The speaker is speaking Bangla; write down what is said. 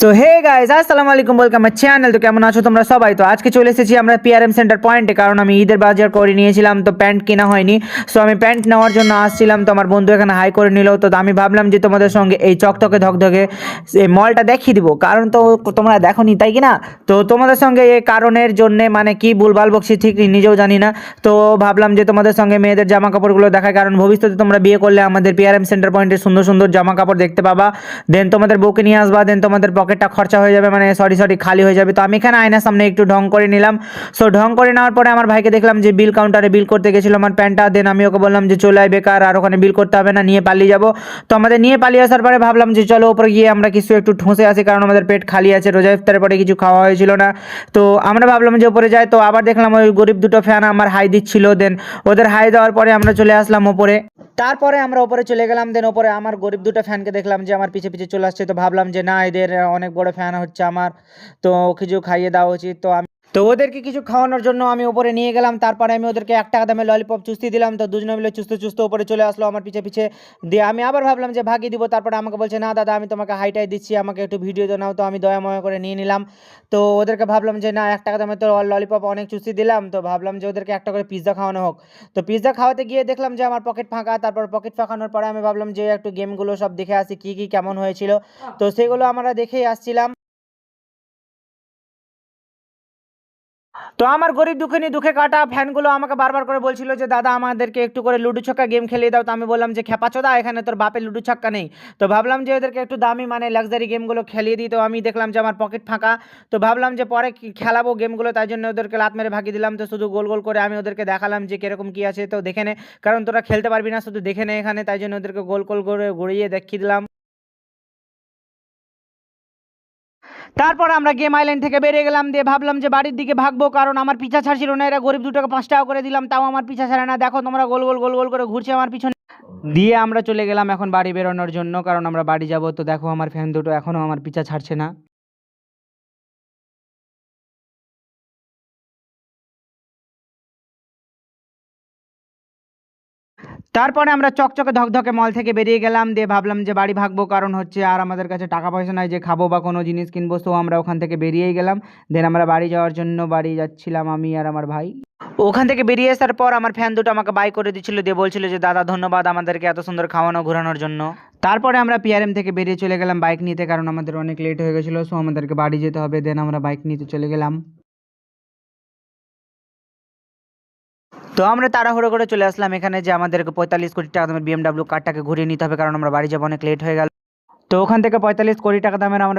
সো হে গাইজ আসসালামু আলাইকুম, ওয়েলকাম মাই চ্যানেল। তো কেমন আছো তোমরা সবাই? তো আজকে চলে এসেছি আমরা পিআরএম সেন্টার পয়েন্টে, কারণ আমি ঈদের বাজার করে নিয়েছিলাম, তো প্যান্ট কেনা হয়নি। সো আমি প্যান্ট নেওয়ার জন্য আসছিলাম, তো আমার বন্ধু এখানে হাই করে নিল। তো আমি ভাবলাম যে তোমাদের সঙ্গে এই চকচকে ধকধকে এই মলটা দেখিয়ে দিব, কারণ তো তোমরা দেখোনি, তাই কি না? তো তোমাদের সঙ্গে এই কারণের জন্যে মানে কি ভুলভাল বকছি ঠিক নিজেও জানি না। তো ভাবলাম যে তোমাদের সঙ্গে মেয়েদের জামা কাপড়গুলো দেখায়, কারণ ভবিষ্যতে তোমরা বিয়ে করলে আমাদের পিআরএম সেন্টার পয়েন্টে সুন্দর সুন্দর জামা কাপড় দেখতে পাবা। দেন তোমাদের বউকে নিয়ে আসবা, দেন তোমাদের পকেটটা খরচা হয়ে যাবে, মানে সরি খালি হয়ে যাবে। তো আমি এখানে আয়নার সামনে একটু ঢং করে নিলাম। সো ঢং করে নেওয়ার পরে আমার ভাইকে দেখলাম যে বিল কাউন্টারে বিল করতে গেছিলো আমার প্যান্টটা। দেন আমি ওকে বললাম যে চলে আয় বেকার, আর ওখানে বিল করতে হবে না, নিয়ে পালিয়ে যাবো। তো আমাদের নিয়ে পালিয়ে আসার পরে ভাবলাম যে চলো উপরে গিয়ে আমরা কিছু একটু ঠুসে আসি, কারণ আমাদের পেট খালি আছে, রোজা ইফতারের পরে কিছু খাওয়া হয়েছিল না। তো আমরা ভাবলাম যে উপরে যাই। তো আবার দেখলাম ওই গরিব দুটো ফ্যান আমার হাই দিচ্ছিল। দেন ওদের হাই দেওয়ার পরে আমরা চলে আসলাম ওপরে। তারপরে আমরা ওপরে চলে গেলাম। দেন ওপরে আমার গরিব দুটো ফ্যানকে দেখলাম যে আমার পিছে পিছে চলে আসছে। তো ভাবলাম যে না, এদের অনেক বড় ফ্যান হচ্ছে আমার, তো কিছু খাইয়ে দেওয়া উচিত। তো ওদেরকে কিছু খাওয়ানোর জন্য আমি উপরে নিয়ে গেলাম। তারপরে আমি ওদেরকে 1 টাকা দামে ললিপপ চুস্তি দিলাম। তো দুজনে মিলে চুস্তে চুস্তে উপরে চলে আসলো আমার পিছে পিছে। দিয়ে আমি আবার ভাবলাম যে ভাগিয়ে দিব। তারপরে আমাকে বলছে না দাদা, আমি তোমাকে হাইটাই দিচ্ছি, আমাকে একটু ভিডিও নাও। তো আমি দয়াময় করে নিয়ে নিলাম। তো ওদেরকে ভাবলাম যে না, 1 টাকা দামে তো ললিপপ অনেক চুস্তি দিলাম, তো ভাবলাম যে ওদেরকে একটা করে পিৎজা খাওয়ানো হোক। তো পিৎজা খাওয়াতে গিয়ে দেখলাম যে আমার পকেট ফাঁকা। তারপর পকেট ফাঁকানোর পরে আমি ভাবলাম যে একটু গেমগুলো সব দেখে আসি, কী কী কেমন হয়েছিল। তো সেগুলো আমরা দেখেই আসছিলাম। তো আমার গরিব দুঃখিনী দুঃখে কাটা ফ্যানগুলো আমাকে বারবার করে বলছিল যে দাদা আমাদেরকে একটু করে লুডো ছক্কা গেম খেলিয়ে দাও। তো আমি বললাম যে খেপাচোদা, এখানে তোর বাপের লুডো ছক্কা নেই। তো ভাবলাম যে ওদেরকে একটু দামি মানে লাক্সারি গেমগুলো খেলিয়ে দিই। তো আমি দেখলাম যে আমার পকেট ফাঁকা। তো ভাবলাম যে পরে খেলাবো গেমগুলো, তাই জন্য ওদেরকে লাত মেরে ভাগিয়ে দিলাম। তো শুধু গোল গোল করে আমি ওদেরকে দেখালাম যে কিরকম কি আছে, তো দেখে নে, কারণ তোরা খেলতে পারবি না, শুধু দেখে নে এখানে, তাই জন্য ওদেরকে গোল গোল করে ঘুরিয়ে দেখিয়ে দিলাম। তারপর আমরা গেম আইল্যান্ড থেকে বেরিয়ে গেলাম। দিয়ে ভাবলাম যে বাড়ির দিকে ভাগবো, কারণ আমার পিছা ছাড়ছিল না। এরা গরিব দুটোকে 5 টাকা করে দিলাম, তাও আমার পিছা ছাড়ে না। দেখো তোমরা, গোল গোল গোল গোল করে ঘুরছে আমার পিছনে। দিয়ে আমরা চলে গেলাম এখন বাড়ি বেরোনোর জন্য, কারণ আমরা বাড়ি যাব। তো দেখো আমার ফ্যান দুটো এখনও আমার পিছা ছাড়ছে না। তারপরে আমরা চকচকে ধকধকে মল থেকে বেরিয়ে গেলাম। দিয়ে ভাবলাম যে বাড়ি ভাগবো, কারণ হচ্ছে আর আমাদের কাছে টাকা পয়সা নাই যে খাবো বা কোনো জিনিস কিনবো। তো আমরা ওখান থেকে বেরিয়েই গেলাম। দেন আমরা বাড়ি যাওয়ার জন্য বাড়ি যাচ্ছিলাম আমি আর আমার ভাই। ওখান থেকে বেরিয়ে আসার পর আমার ফ্যান দুটো আমাকে বাই করে দিচ্ছিল, দিয়ে বলছিল যে দাদা ধন্যবাদ আমাদেরকে এত সুন্দর খাওয়ানো ঘোরানোর জন্য। তারপরে আমরা পিআরএম থেকে বেরিয়ে চলে গেলাম বাইক নিতে, কারণ আমাদের অনেক লেট হয়ে গেছিলো। সো আমাদেরকে বাড়ি যেতে হবে। দেন আমরা বাইক নিতে চলে গেলাম। তো আমরা তাড়াহুড়ো করে চলে আসলাম এখানে, যে আমাদেরকে 45 কোটি টাকা দামের বিএমডাব্লিউ কারটাকে ঘুরিয়ে নিতে হবে, কারণ আমরা বাড়ি যাবো, অনেক লেট হয়ে গেল। তো ওখান থেকে 45 কোটি টাকা দামের আমরা